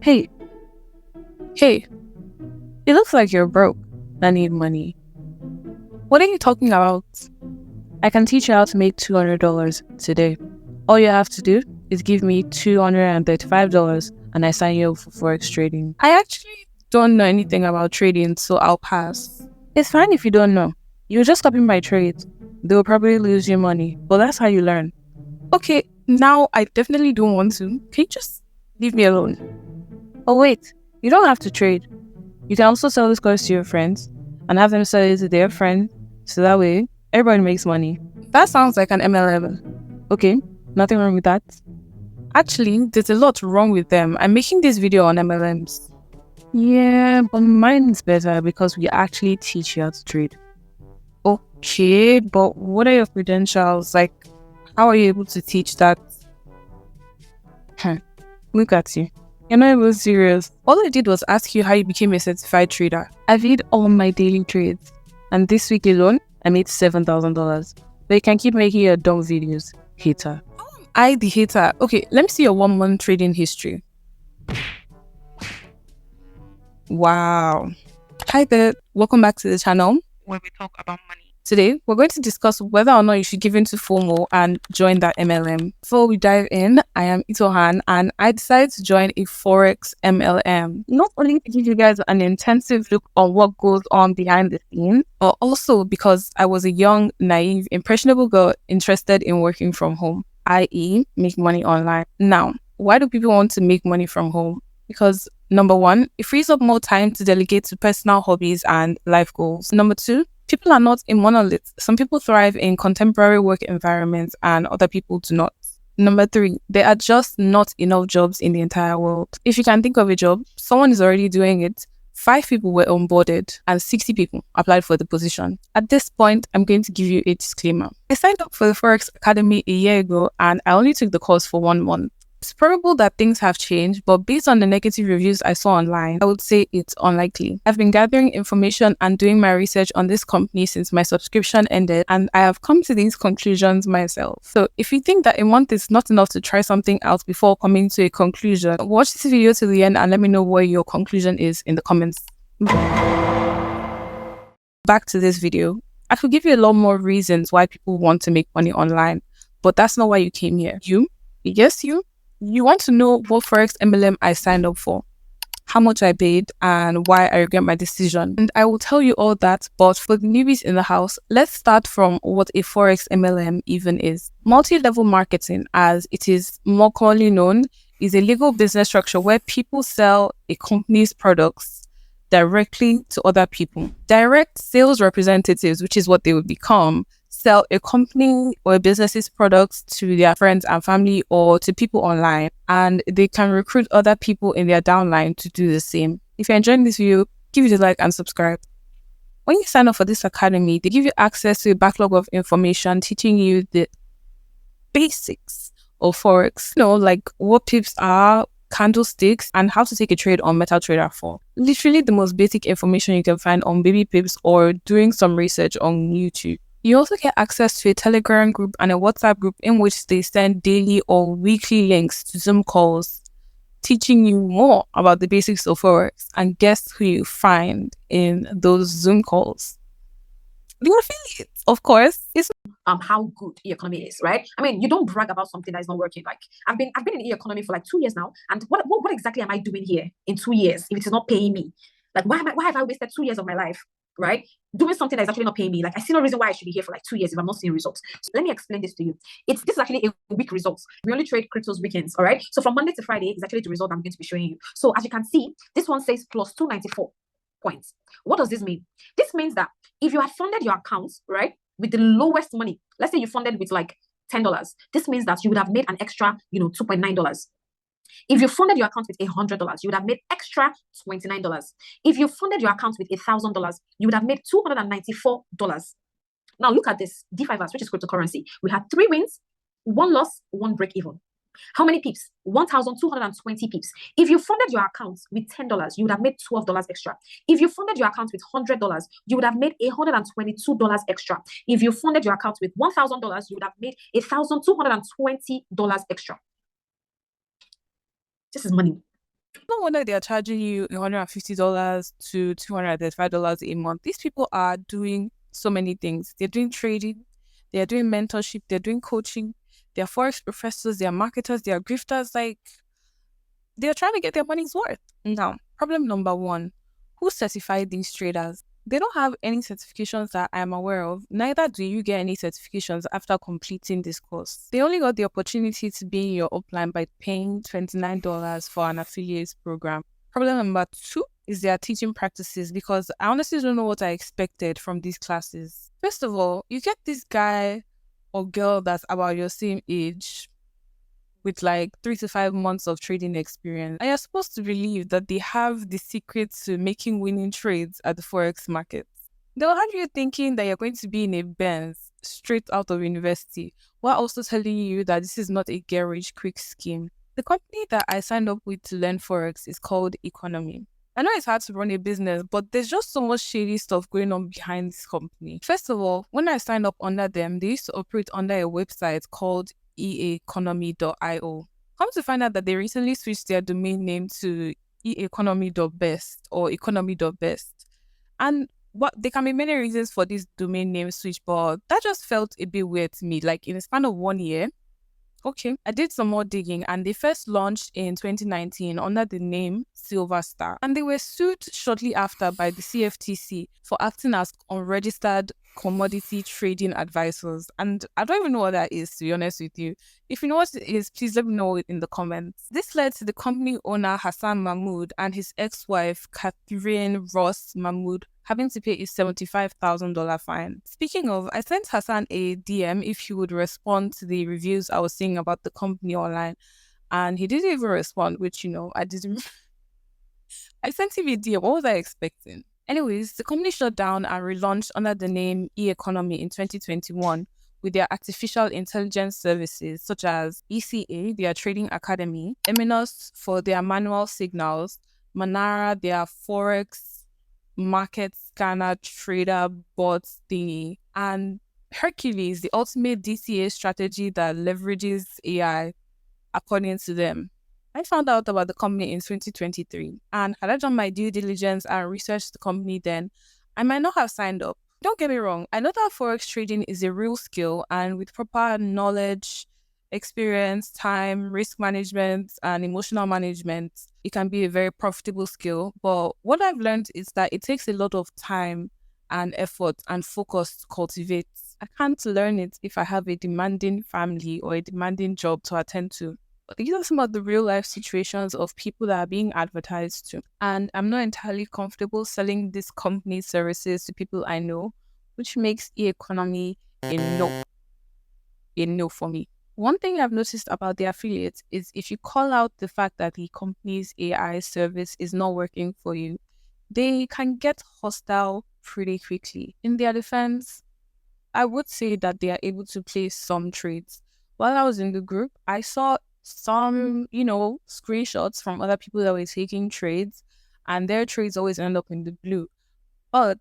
Hey, hey, it looks like you're broke. I need money. What are you talking about? I can teach you how to make $200 today. All you have to do is give me $235 and I sign you up for Forex trading. I actually don't know anything about trading, so I'll pass. It's fine if you don't know. You're just copying my trades. They'll probably lose you money, but that's how you learn. Okay, now I definitely don't want to. Can you just leave me alone? Oh wait, you don't have to trade. You can also sell this course to your friends and have them sell it to their friend, so that way everybody makes money. That sounds like an MLM. Okay, nothing wrong with that. Actually, there's a lot wrong with them. I'm making this video on MLMs. Yeah, but mine's better because we actually teach you how to trade. Okay, but what are your credentials? Like, how are you able to teach that? Look at you. You're not even serious. All I did was ask you how you became a certified trader. I did all my daily trades. And this week alone, I made $7,000. But you can keep making your dumb videos. Hater. How am I the hater? Okay, let me see your 1 month trading history. Wow. Hi there. Welcome back to the channel where we talk about money. Today, we're going to discuss whether or not you should give in to FOMO and join that MLM. Before we dive in, I am Itohan and I decided to join a Forex MLM. Not only to give you guys an intensive look on what goes on behind the scenes, but also because I was a young, naive, impressionable girl interested in working from home, i.e. make money online. Now, why do people want to make money from home? Because number one, it frees up more time to delegate to personal hobbies and life goals. Number two, people are not a monolith. Some people thrive in contemporary work environments and other people do not. Number three, there are just not enough jobs in the entire world. If you can think of a job, someone is already doing it. 5 people were onboarded and 60 people applied for the position. At this point, I'm going to give you a disclaimer. I signed up for the Forex Academy a year ago and I only took the course for 1 month. It's probable that things have changed, but based on the negative reviews I saw online, I would say it's unlikely. I've been gathering information and doing my research on this company since my subscription ended, and I have come to these conclusions myself. So if you think that a month is not enough to try something out before coming to a conclusion, watch this video to the end and let me know what your conclusion is in the comments. Back to this video. I could give you a lot more reasons why people want to make money online, but that's not why you came here. You want to know what Forex MLM I signed up for, how much I paid, and why I regret my decision. And I will tell you all that, but for the newbies in the house, let's start from what a Forex MLM even is. Multi-level marketing, as it is more commonly known, is a legal business structure where people sell a company's products directly to other people. Direct sales representatives, which is what they would become, sell a company or a business's products to their friends and family or to people online, and they can recruit other people in their downline to do the same. If you're enjoying this video, give it a like and subscribe. When you sign up for this academy, they give you access to a backlog of information teaching you the basics of Forex, like what pips are, candlesticks, and how to take a trade on MetaTrader 4. Literally the most basic information you can find on baby pips or doing some research on YouTube. You also get access to a Telegram group and a WhatsApp group in which they send daily or weekly links to Zoom calls, teaching you more about the basics of Forex. And guess who you find in those Zoom calls? The affiliates, of course. It's how good e-economy is, right? I mean, you don't brag about something that is not working. Like I've been in e-economy for like 2 years now, and what exactly am I doing here in 2 years if it is not paying me? Like why have I wasted 2 years of my life, right, doing something that is actually not paying me? Like I see no reason why I should be here for like 2 years if I'm not seeing results. So let me explain this to you. This is actually a week results. We only trade cryptos weekends, all right? So from Monday to Friday is actually the result I'm going to be showing you. So as you can see, this one says plus 294 points. What does this mean? This means that if you had funded your accounts, right, with the lowest money, let's say you funded with like $10, this means that you would have made an extra, $2.9. If you funded your account with $100, you would have made extra $29. If you funded your account with $1,000, you would have made $294. Now look at this D5S, which is cryptocurrency. We had 3 wins, 1 loss, 1 break even. How many pips? 1,220 pips. If you funded your account with $10, you would have made $12 extra. If you funded your account with $100, you would have made $122 extra. If you funded your account with $1,000, you would have made $1,220 extra. This is money. No wonder they are charging you $150 to $235 a month. These people are doing so many things. They're doing trading, they're doing mentorship, they're doing coaching, they're forex professors, they're marketers, they're grifters. Like, they're trying to get their money's worth. Now, problem number one, who certified these traders? They don't have any certifications that I'm aware of. Neither do you get any certifications after completing this course. They only got the opportunity to be in your upline by paying $29 for an affiliate program. Problem number two is their teaching practices, because I honestly don't know what I expected from these classes. First of all, you get this guy or girl that's about your same age with like 3 to 5 months of trading experience. And you're supposed to believe that they have the secret to making winning trades at the Forex market. They'll have you thinking that you're going to be in a Benz straight out of university, while also telling you that this is not a get rich quick scheme. The company that I signed up with to learn Forex is called Economy. I know it's hard to run a business, but there's just so much shady stuff going on behind this company. First of all, when I signed up under them, they used to operate under a website called eeconomy.io. Come to find out that they recently switched their domain name to eeconomy.best or economy.best. And what there can be many reasons for this domain name switch, but that just felt a bit weird to me. Like, in the span of 1 year, okay, I did some more digging, and they first launched in 2019 under the name Silver Star, and they were sued shortly after by the CFTC for acting as unregistered commodity trading advisors. And I don't even know what that is, to be honest with you. If you know what it is, please let me know in the comments. This led to the company owner Hassan Mahmoud and his ex-wife Catherine Ross Mahmoud having to pay a $75,000 fine. Speaking of, I sent Hassan a DM if he would respond to the reviews I was seeing about the company online, and he didn't even respond, which, I didn't. I sent him a DM. What was I expecting? Anyways, the company shut down and relaunched under the name E-Economy in 2021 with their artificial intelligence services such as ECA, their trading academy, Eminos for their manual signals, Manara, their Forex market scanner trader bot thingy, and Hercules, the ultimate DCA strategy that leverages AI, according to them. I found out about the company in 2023, and had I done my due diligence and researched the company then, I might not have signed up. Don't get me wrong, I know that Forex trading is a real skill, and with proper knowledge, experience, time, risk management, and emotional management, it can be a very profitable skill. But what I've learned is that it takes a lot of time and effort and focus to cultivate. I can't learn it if I have a demanding family or a demanding job to attend to. But these are some of the real life situations of people that are being advertised to. And I'm not entirely comfortable selling this company's services to people I know, which makes e-economy a no for me. One thing I've noticed about the affiliates is if you call out the fact that the company's AI service is not working for you, they can get hostile pretty quickly. In their defense, I would say that they are able to place some trades. While I was in the group, I saw some, screenshots from other people that were taking trades, and their trades always end up in the blue. But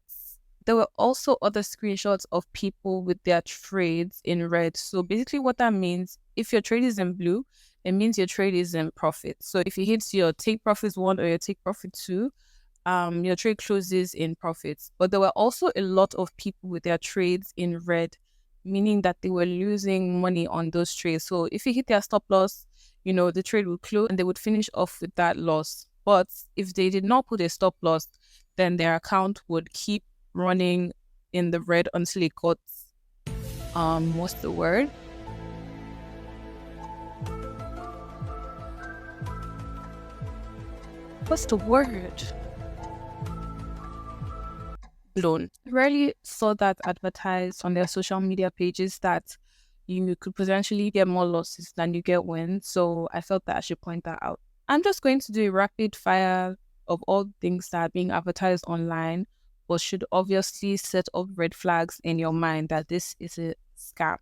there were also other screenshots of people with their trades in red. So basically, what that means, if your trade is in blue, it means your trade is in profit. So if it hits your take profits one or your take profit two, your trade closes in profits. But there were also a lot of people with their trades in red, meaning that they were losing money on those trades. So if you hit their stop loss, the trade would close and they would finish off with that loss. But if they did not put a stop loss, then their account would keep running in the red until it got what's the word? What's the word? Blown. I rarely saw that advertised on their social media pages that you could potentially get more losses than you get wins. So I felt that I should point that out. I'm just going to do a rapid fire of all things that are being advertised online, but should obviously set up red flags in your mind that this is a scam.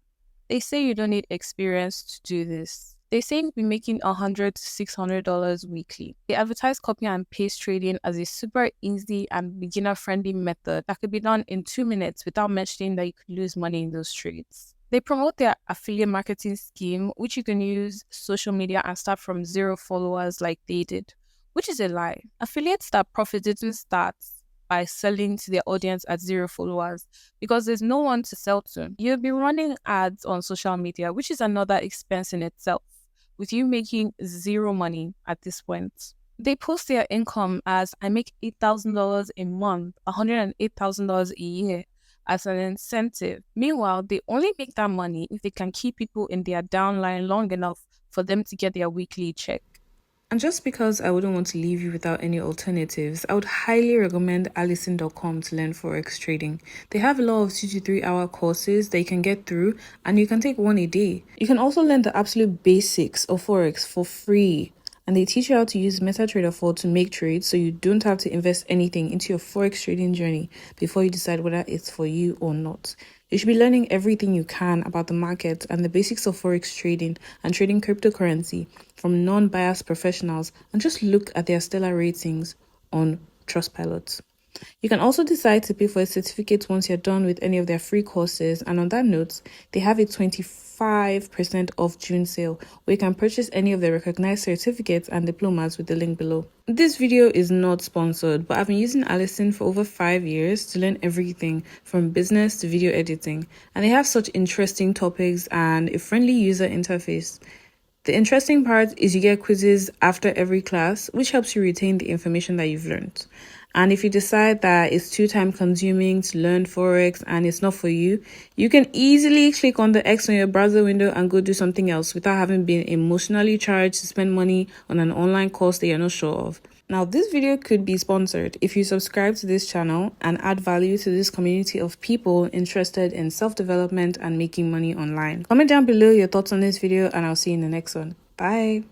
They say you don't need experience to do this. They say you'll be making $100 to $600 weekly. They advertise copy and paste trading as a super easy and beginner-friendly method that could be done in 2 minutes without mentioning that you could lose money in those trades. They promote their affiliate marketing scheme, which you can use social media and start from 0 followers like they did, which is a lie. Affiliate start profit didn't start by selling to their audience at 0 followers because there's no one to sell to. You'll be running ads on social media, which is another expense in itself, with you making zero money at this point. They post their income as I make $8,000 a month, $108,000 a year as an incentive. Meanwhile, they only make that money if they can keep people in their downline long enough for them to get their weekly check. And just because I wouldn't want to leave you without any alternatives, I would highly recommend Allison.com to learn Forex trading. They have a lot of 2 to 3 hour courses that you can get through, and you can take one a day. You can also learn the absolute basics of Forex for free. And they teach you how to use MetaTrader 4 to make trades so you don't have to invest anything into your Forex trading journey before you decide whether it's for you or not. You should be learning everything you can about the market and the basics of Forex trading and trading cryptocurrency from non-biased professionals, and just look at their stellar ratings on Trustpilot. You can also decide to pay for a certificate once you're done with any of their free courses. And on that note, they have a 25% off June sale where you can purchase any of their recognized certificates and diplomas with the link below. This video is not sponsored, but I've been using Allison for over 5 years to learn everything from business to video editing. And they have such interesting topics and a friendly user interface. The interesting part is you get quizzes after every class, which helps you retain the information that you've learned. And if you decide that it's too time consuming to learn Forex and it's not for you, you can easily click on the X on your browser window and go do something else without having been emotionally charged to spend money on an online course that you're not sure of. Now, this video could be sponsored if you subscribe to this channel and add value to this community of people interested in self-development and making money online. Comment down below your thoughts on this video and I'll see you in the next one. Bye.